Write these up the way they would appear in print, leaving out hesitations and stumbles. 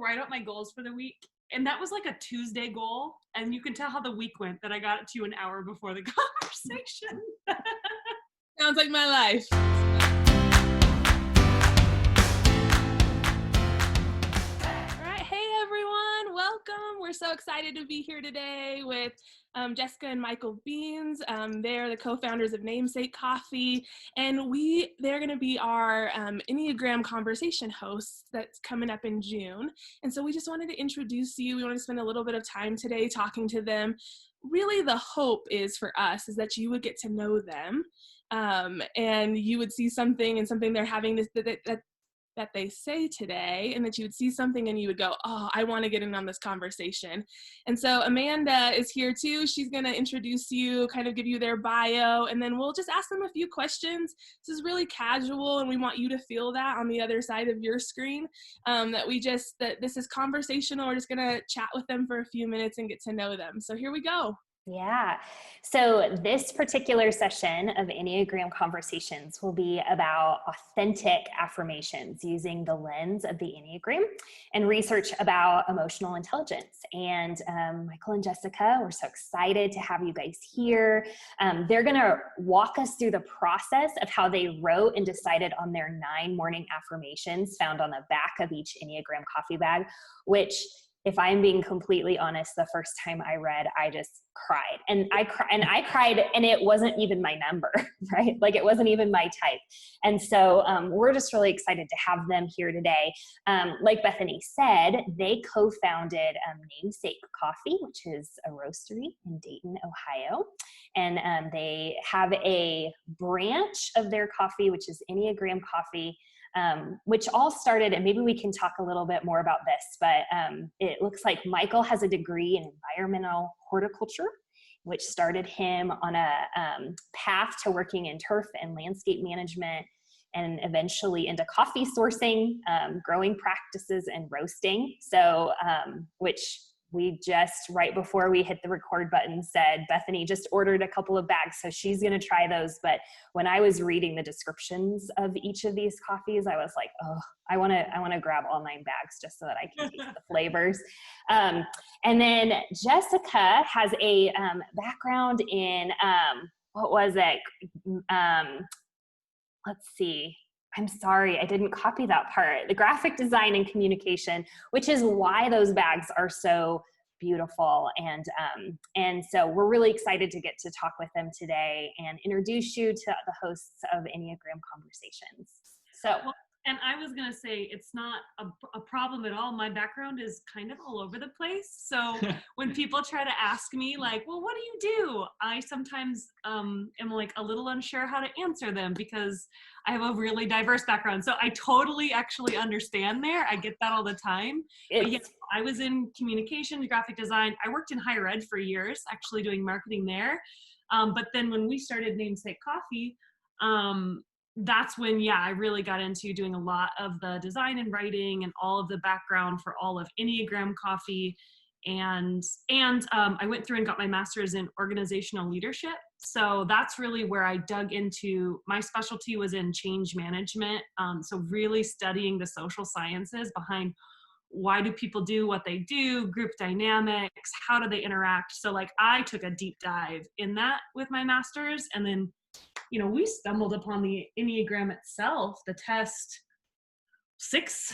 write out my goals for the week. And that was like a Tuesday goal. And you can tell how the week went that I got it to you an hour before the conversation. Sounds like my life. All right. Hey, everyone. Welcome. We're so excited to be here today with Jessica and Micheal Beans. They're the co-founders of Namesake Coffee, and they're going to be our Enneagram Conversation hosts that's coming up in June. And so we just wanted to introduce you. We want to spend a little bit of time today talking to them. Really, the hope is for us is that you would get to know them, and you would see something they're having that they say today, and that you would see something and you would go, oh, I want to get in on this conversation. And so Amanda is here too. She's going to introduce you, kind of give you their bio, and then we'll just ask them a few questions. This is really casual, and we want you to feel that on the other side of your screen, that this is conversational. We're just going to chat with them for a few minutes and get to know them. So here we go. Yeah. So this particular session of Enneagram Conversations will be about authentic affirmations using the lens of the Enneagram and research about emotional intelligence. And Micheal and Jessica, we're so excited to have you guys here. They're going to walk us through the process of how they wrote and decided on their 9 morning affirmations found on the back of each Enneagram coffee bag, which, if I'm being completely honest, the first time I read, I just cried. And I cried, and it wasn't even my number, right? Like, it wasn't even my type. And so we're just really excited to have them here today. Like Bethany said, they co-founded Namesake Coffee, which is a roastery in Dayton, Ohio. And they have a branch of their coffee, which is Enneagram Coffee, which all started, and maybe we can talk a little bit more about this, but it looks like Micheal has a degree in environmental horticulture, which started him on a path to working in turf and landscape management, and eventually into coffee sourcing, growing practices, and roasting. So, which we just, right before we hit the record button, said Bethany just ordered a couple of bags, so she's going to try those. But when I was reading the descriptions of each of these coffees, I was like, oh, I want to grab all 9 bags just so that I can taste the flavors. And then Jessica has a background in, what was it? Let's see. I'm sorry, I didn't copy that part. The graphic design and communication, which is why those bags are so beautiful. And so we're really excited to get to talk with them today and introduce you to the hosts of Enneagram Conversations. So. Well, and I was going to say, it's not a problem at all. My background is kind of all over the place. So when people try to ask me, like, well, what do you do? I sometimes am like a little unsure how to answer them because I have a really diverse background. So I totally actually understand there. I get that all the time. But yeah, I was in communication, graphic design. I worked in higher ed for years, actually doing marketing there. But then when we started Namesake Coffee, that's when, I really got into doing a lot of the design and writing and all of the background for all of Enneagram Coffee. And I went through and got my master's in organizational leadership. So that's really where I dug into. My specialty was in change management. So really studying the social sciences behind why do people do what they do, group dynamics, how do they interact? So like I took a deep dive in that with my master's, and then we stumbled upon the Enneagram itself, the test 6-7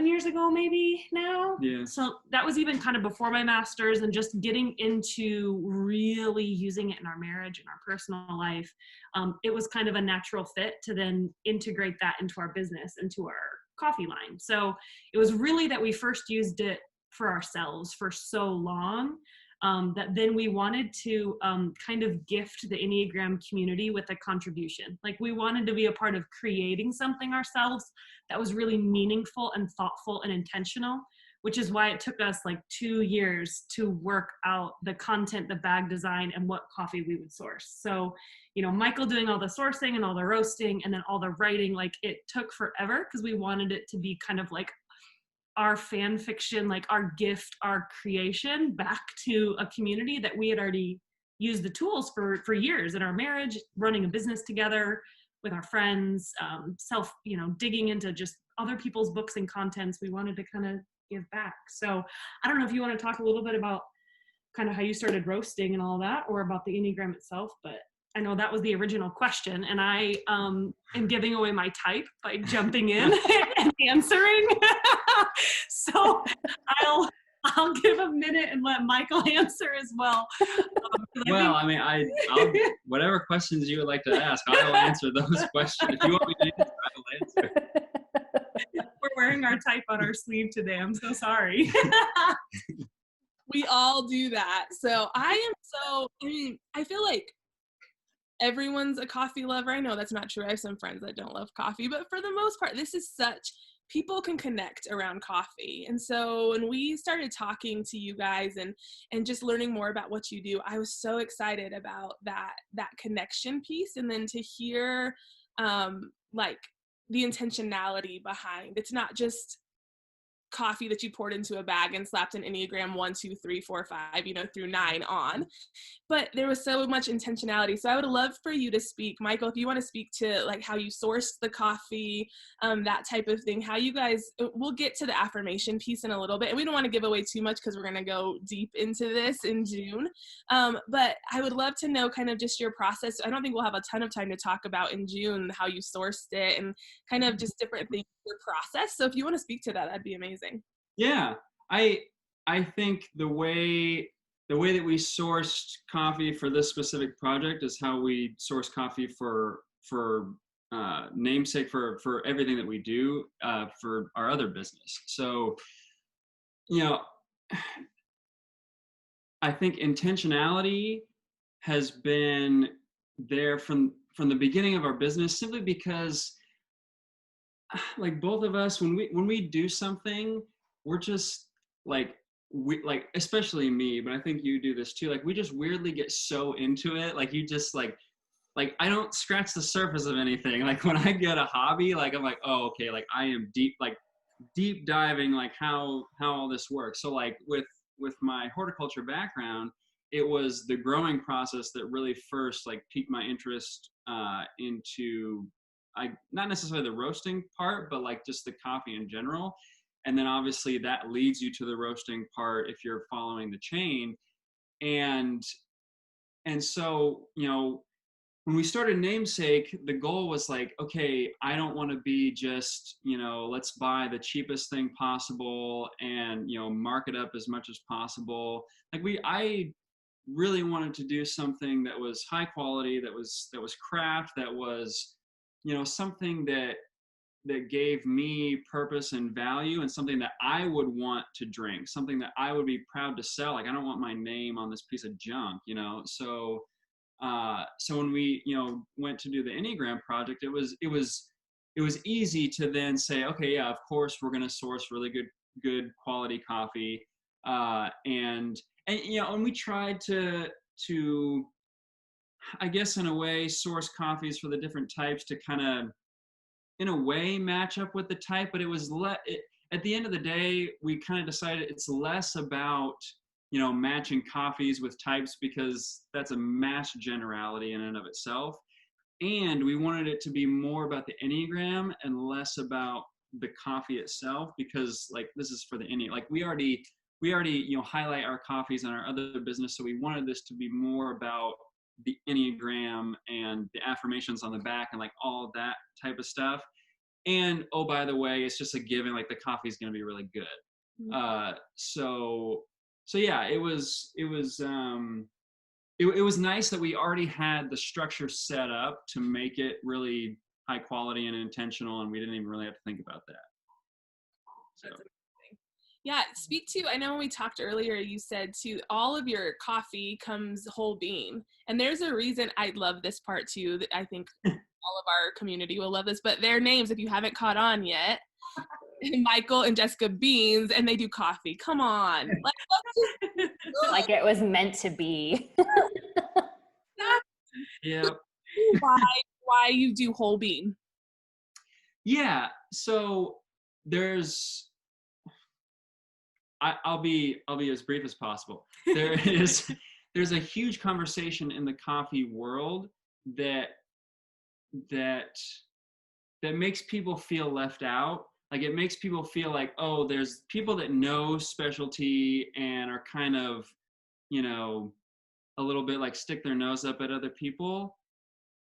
years ago, maybe now. Yeah. So that was even kind of before my master's, and just getting into really using it in our marriage and our personal life. It was kind of a natural fit to then integrate that into our business, into our coffee line. So it was really that we first used it for ourselves for so long, that then we wanted to kind of gift the Enneagram community with a contribution. Like, we wanted to be a part of creating something ourselves that was really meaningful and thoughtful and intentional, which is why it took us like 2 years to work out the content, the bag design, and what coffee we would source. So, Micheal doing all the sourcing and all the roasting and then all the writing, like it took forever because we wanted it to be kind of like our fan fiction, like our gift, our creation back to a community that we had already used the tools for years in our marriage, running a business together with our friends, digging into just other people's books and contents. We wanted to kind of give back. So I don't know if you want to talk a little bit about kind of how you started roasting and all that, or about the Enneagram itself, but I know that was the original question, and I am giving away my type by jumping in and answering. So I'll give a minute and let Michael answer as well. Well, I mean, I'll whatever questions you would like to ask, I will answer those questions. If you want me to answer, I will answer. We're wearing our type on our sleeve today. I'm so sorry. We all do that. So I feel like everyone's a coffee lover. I know that's not true. I have some friends that don't love coffee, but for the most part, people can connect around coffee. And so when we started talking to you guys and just learning more about what you do, I was so excited about that connection piece. And then to hear like the intentionality behind, it's not just coffee that you poured into a bag and slapped an Enneagram 1, 2, 3, 4, 5, through 9 on. But there was so much intentionality. So I would love for you to speak, Michael, if you want to speak to like how you sourced the coffee, that type of thing, how you guys, we'll get to the affirmation piece in a little bit. And we don't want to give away too much because we're going to go deep into this in June. But I would love to know kind of just your process. I don't think we'll have a ton of time to talk about in June, how you sourced it and kind of just different things, your process. So if you want to speak to that, that'd be amazing. Yeah, I think the way that we sourced coffee for this specific project is how we source coffee for Namesake, for everything that we do for our other business. So, I think intentionality has been there from the beginning of our business, simply because, like, both of us, when we do something, we're just like, especially me, but I think you do this too, like we just weirdly get so into it, like you just like I don't scratch the surface of anything. Like when I get a hobby, like I'm like, oh, okay, like I am deep diving, like how all this works. So like with my horticulture background, it was the growing process that really first like piqued my interest into not necessarily the roasting part, but like just the coffee in general. And then obviously that leads you to the roasting part if you're following the chain. And so, when we started Namesake, the goal was like, okay, I don't want to be just, let's buy the cheapest thing possible and, mark it up as much as possible. Like I really wanted to do something that was high quality, that was craft, that was, something that gave me purpose and value, and something that I would want to drink, something that I would be proud to sell. Like I don't want my name on this piece of junk, So when we, went to do the Enneagram project, it was easy to then say, okay, yeah, of course we're going to source really good quality coffee, and we tried to I guess in a way source coffees for the different types to kind of, in a way, match up with the type, but it was at the end of the day, we kind of decided it's less about, matching coffees with types, because that's a mass generality in and of itself. And we wanted it to be more about the Enneagram and less about the coffee itself, because like this is for the Enneagram. Like we already highlight our coffees on our other business, so we wanted this to be more about the Enneagram and the affirmations on the back and like all of that type of stuff. And oh, by the way, it's just a given, like the coffee is going to be really good. So yeah, it was nice that we already had the structure set up to make it really high quality and intentional, and we didn't even really have to think about that. So. Yeah, I know when we talked earlier, you said too, all of your coffee comes whole bean. And there's a reason I love this part too, that I think all of our community will love this, but their names, if you haven't caught on yet, Michael and Jessica Beans, and they do coffee. Come on. Like it was meant to be. Yeah. Why you do whole bean? Yeah. So I'll be as brief as possible. There's a huge conversation in the coffee world that makes people feel left out. Like it makes people feel like, oh, there's people that know specialty and are kind of, you know, a little bit like stick their nose up at other people.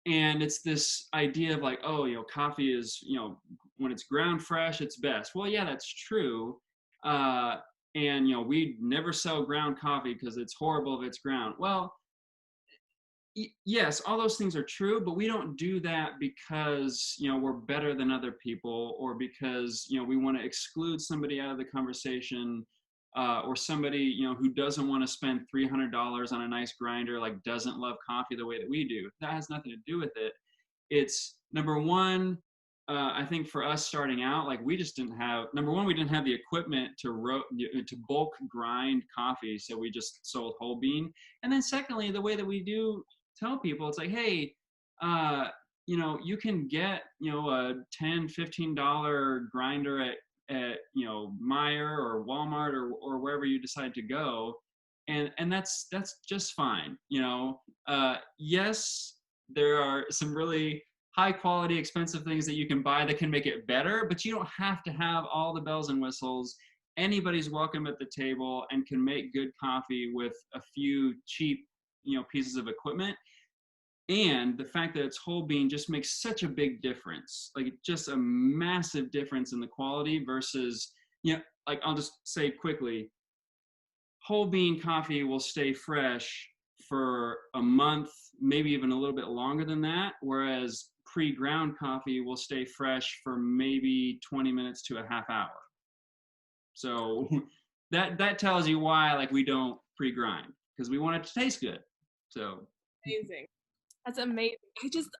And it's this idea of like, oh, you know, coffee is, you know, when it's ground fresh, it's best. Well, yeah, that's true. And, you know, we never sell ground coffee because it's horrible if it's ground. Well, yes, all those things are true, but we don't do that because, you know, we're better than other people, or because, you know, we want to exclude somebody out of the conversation, or somebody, you know, who doesn't want to spend $300 on a nice grinder, like doesn't love coffee the way that we do. That has nothing to do with it. It's number one, I think for us starting out, like we just didn't have, number one, we didn't have the equipment to bulk grind coffee, so we just sold whole bean. And then secondly, the way that we do tell people, it's like, hey, you know, you can get, you know, a $10, $15 grinder at, you know, Meijer or Walmart or wherever you decide to go. And that's just fine. You know, yes, there are some really high quality, expensive things that you can buy that can make it better, but you don't have to have all the bells and whistles. Anybody's welcome at the table and can make good coffee with a few cheap, you know, pieces of equipment. And the fact that it's whole bean just makes such a big difference, like just a massive difference in the quality versus, you know, like I'll just say quickly, whole bean coffee will stay fresh for a month, maybe even a little bit longer than that, whereas pre-ground coffee will stay fresh for maybe 20 minutes to a half hour. So that tells you why, like, we don't pre-grind, because we want it to taste good. So Amazing. That's amazing.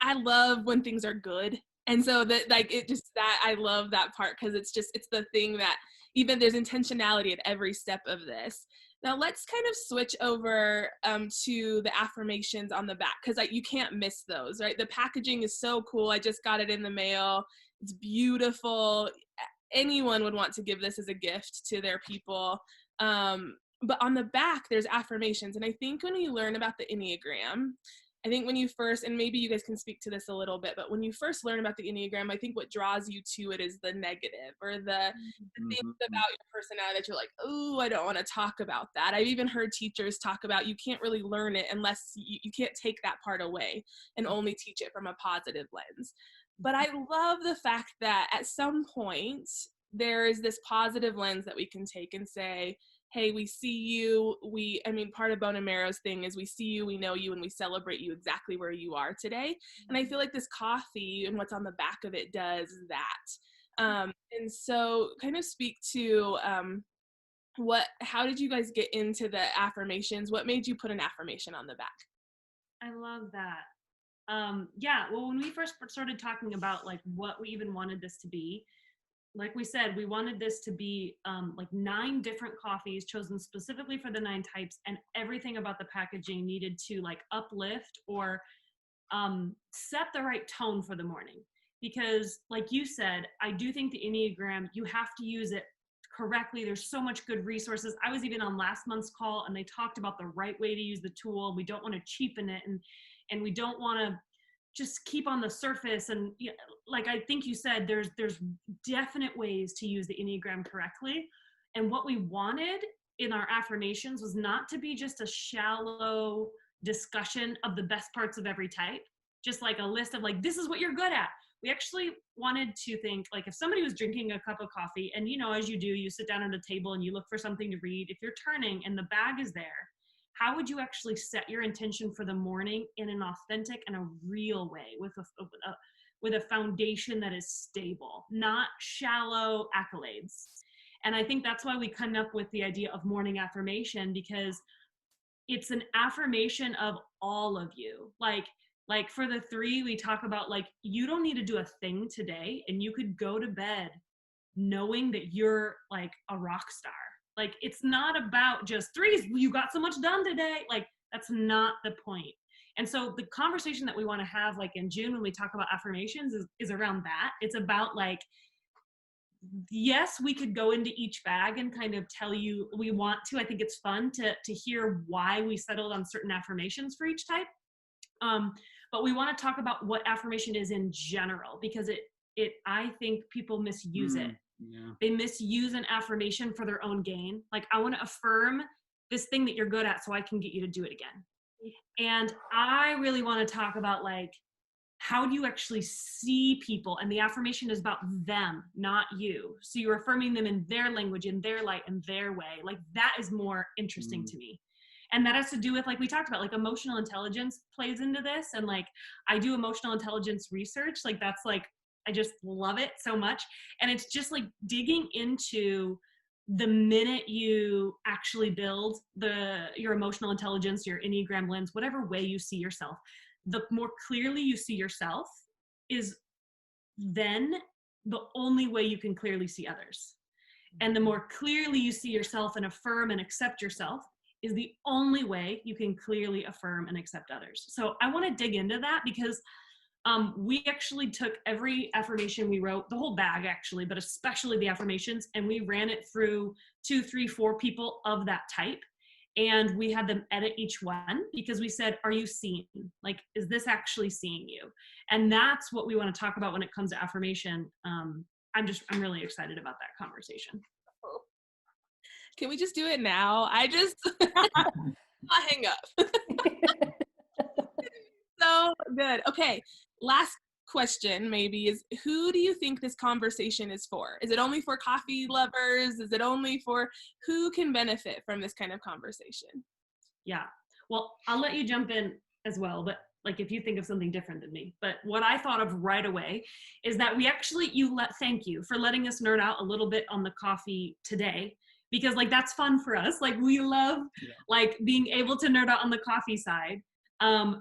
I love when things are good. And so that, like, I love that part, because it's the thing that even there's intentionality at every step of this. Now let's kind of switch over to the affirmations on the back, because like you can't miss those, right? The packaging is so cool. I just got it in the mail. It's beautiful. Anyone would want to give this as a gift to their people. But on the back, there's affirmations. And I think when you learn about the Enneagram, I think when you first, and maybe you guys can speak to this a little bit, but when you first learn about the Enneagram, I think what draws you to it is the negative, or the things about your personality that you're like, oh, I don't want to talk about that. I've even heard teachers talk about you can't really learn it unless you can't take that part away and only teach it from a positive lens. But I love the fact that at some point there is this positive lens that we can take and say, hey, we see you, part of Bone and Marrow's thing is we see you, we know you, and we celebrate you exactly where you are today. And I feel like this coffee and what's on the back of it does that. And so kind of speak to how did you guys get into the affirmations? What made you put an affirmation on the back? I love that. Yeah, well, when we first started talking about like what we even wanted this to be, like we said, we wanted this to be like 9 different coffees chosen specifically for the 9 types, and everything about the packaging needed to like uplift or set the right tone for the morning. Because like you said, I do think the Enneagram, you have to use it correctly. There's so much good resources. I was even on last month's call and they talked about the right way to use the tool. We don't want to cheapen it, and we don't want to just keep on the surface. And like I think you said, there's definite ways to use the Enneagram correctly. And what we wanted in our affirmations was not to be just a shallow discussion of the best parts of every type, just like a list of like, this is what you're good at. We actually wanted to think like, if somebody was drinking a cup of coffee and, you know, as you do, you sit down at a table and you look for something to read. If you're turning and the bag is there, how would you actually set your intention for the morning in an authentic and a real way with a foundation that is stable, not shallow accolades? And I think that's why we come up with the idea of morning affirmation, because it's an affirmation of all of you. Like for the 3, we talk about like, you don't need to do a thing today, and you could go to bed knowing that you're like a rock star. Like, it's not about just 3s, you got so much done today. Like, that's not the point. And so the conversation that we want to have, like in June, when we talk about affirmations is around that. It's about like, yes, we could go into each bag and kind of tell you, we want to, I think it's fun to hear why we settled on certain affirmations for each type. But we want to talk about what affirmation is in general, because it I think people misuse it. Yeah. They misuse an affirmation for their own gain. Like, I want to affirm this thing that you're good at so I can get you to do it again. And I really want to talk about, like, how do you actually see people? And the affirmation is about them, not you. So you're affirming them in their language, in their light, in their way. Like, that is more interesting to me. And that has to do with, like we talked about, like, emotional intelligence plays into this. And, like, I do emotional intelligence research. Like, that's, like, I just love it so much. And it's just, like, digging into the minute you actually build your emotional intelligence, your Enneagram lens, whatever way you see yourself, the more clearly you see yourself is then the only way you can clearly see others. And the more clearly you see yourself and affirm and accept yourself is the only way you can clearly affirm and accept others. So I want to dig into that because we actually took every affirmation we wrote, the whole bag actually, but especially the affirmations, and we ran it through 2, 3, 4 people of that type. And we had them edit each one because we said, are you seeing? Like, is this actually seeing you? And that's what we want to talk about when it comes to affirmation. I'm really excited about that conversation. Can we just do it now? I'll hang up. So good. Okay. Last question maybe is, who do you think this conversation is for? Is it only for coffee lovers? Is it only for who can benefit from this kind of conversation? Yeah. Well, I'll let you jump in as well, but, like, if you think of something different than me. But what I thought of right away is that we actually, thank you for letting us nerd out a little bit on the coffee today, because, like, that's fun for us. Like, we love like being able to nerd out on the coffee side.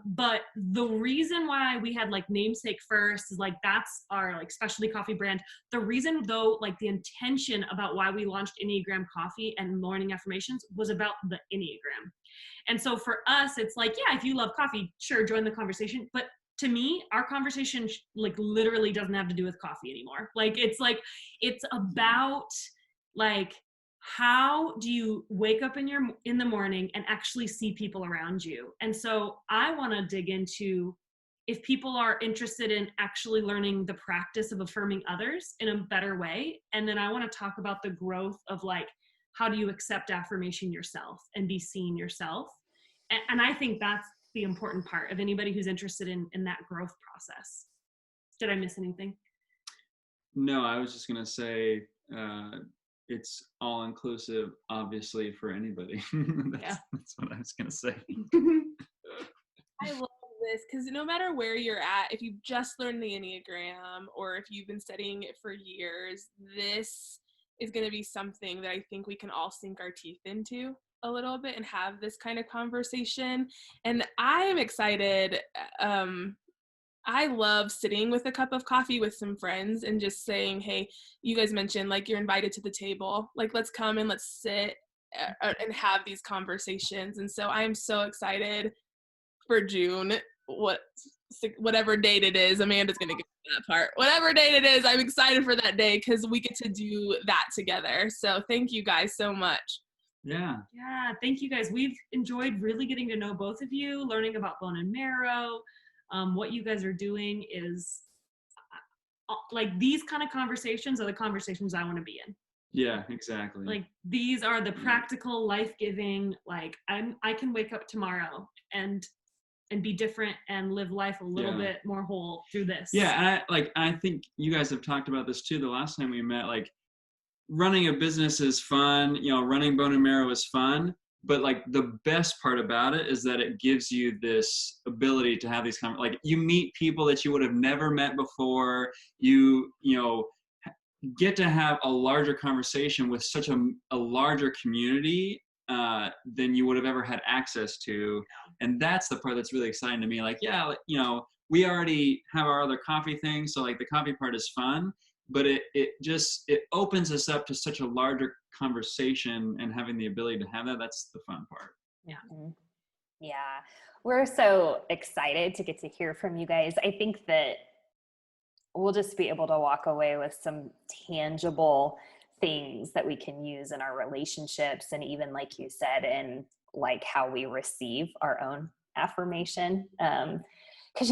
But the reason why we had, like, Namesake first is, like, that's our, like, specialty coffee brand. The reason, though, like, the intention about why we launched Enneagram Coffee and Morning Affirmations was about the Enneagram. And so for us, it's like, yeah, if you love coffee, sure, join the conversation. But to me, our conversation, like, literally doesn't have to do with coffee anymore. Like, it's about, like, how do you wake up in the morning and actually see people around you? And so I want to dig into, if people are interested in actually learning the practice of affirming others in a better way. And then I want to talk about the growth of, like, how do you accept affirmation yourself and be seen yourself? And I think that's the important part of anybody who's interested in that growth process. Did I miss anything? No, I was just going to say, it's all inclusive, obviously, for anybody. That's what I was going to say. I love this because no matter where you're at, if you've just learned the Enneagram or if you've been studying it for years, this is going to be something that I think we can all sink our teeth into a little bit and have this kind of conversation. And I am excited. I love sitting with a cup of coffee with some friends and just saying, hey, you guys mentioned, like, you're invited to the table. Like, let's come and let's sit and have these conversations. And so I'm so excited for June, whatever date it is. Amanda's going to get that part. Whatever date it is, I'm excited for that day because we get to do that together. So thank you guys so much. Yeah, thank you guys. We've enjoyed really getting to know both of you, learning about bone and marrow. What you guys are doing is, like, these kind of conversations are the conversations I want to be in. Yeah, exactly. Like, these are the practical, life-giving, like, I can wake up tomorrow and be different and live life a little bit more whole through this. Yeah, and I think you guys have talked about this too the last time we met. Like, running a business is fun, running Bone and Marrow is fun, but, like, the best part about it is that it gives you this ability to have these like, you meet people that you would have never met before. You get to have a larger conversation with such a larger community than you would have ever had access to. And that's the part that's really exciting to me. Like, we already have our other coffee thing, so, like, the coffee part is fun, but it opens us up to such a larger conversation, and having the ability to have that's the fun part. Yeah, we're so excited to get to hear from you guys. I think that we'll just be able to walk away with some tangible things that we can use in our relationships, and even, like you said, in, like, how we receive our own affirmation. Because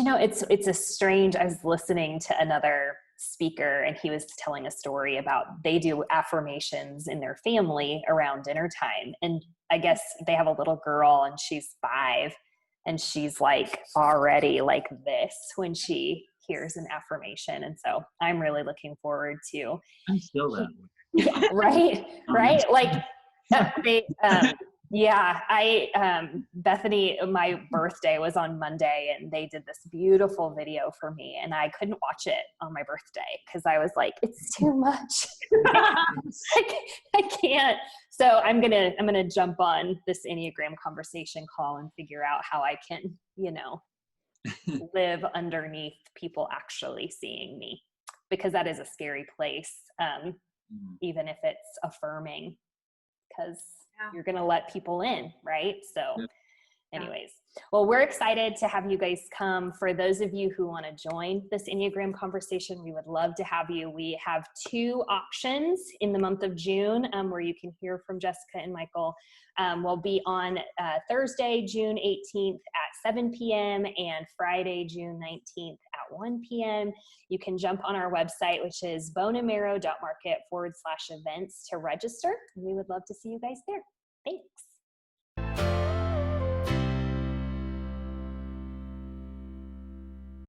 it's a strange, I was listening to another speaker, and he was telling a story about they do affirmations in their family around dinner time. And I guess they have a little girl and she's 5, and she's like already like this when she hears an affirmation. And so I'm really looking forward to. I'm still that way. Yeah, right, right. Like Bethany, my birthday was on Monday, and they did this beautiful video for me, and I couldn't watch it on my birthday because I was like, it's too much. I can't. So I'm gonna jump on this Enneagram conversation call and figure out how I can, live underneath people actually seeing me, because that is a scary place. Even if it's affirming, because you're going to let people in, right? So anyways, well, we're excited to have you guys come. For those of you who want to join this Enneagram conversation, we would love to have you. We have 2 options in the month of June where you can hear from Jessica and Micheal. We'll be on Thursday, June 18th at 7 p.m. and Friday, June 19th at 1 p.m. You can jump on our website, which is boneandmarrow.market/events to register. We would love to see you guys there. Thanks.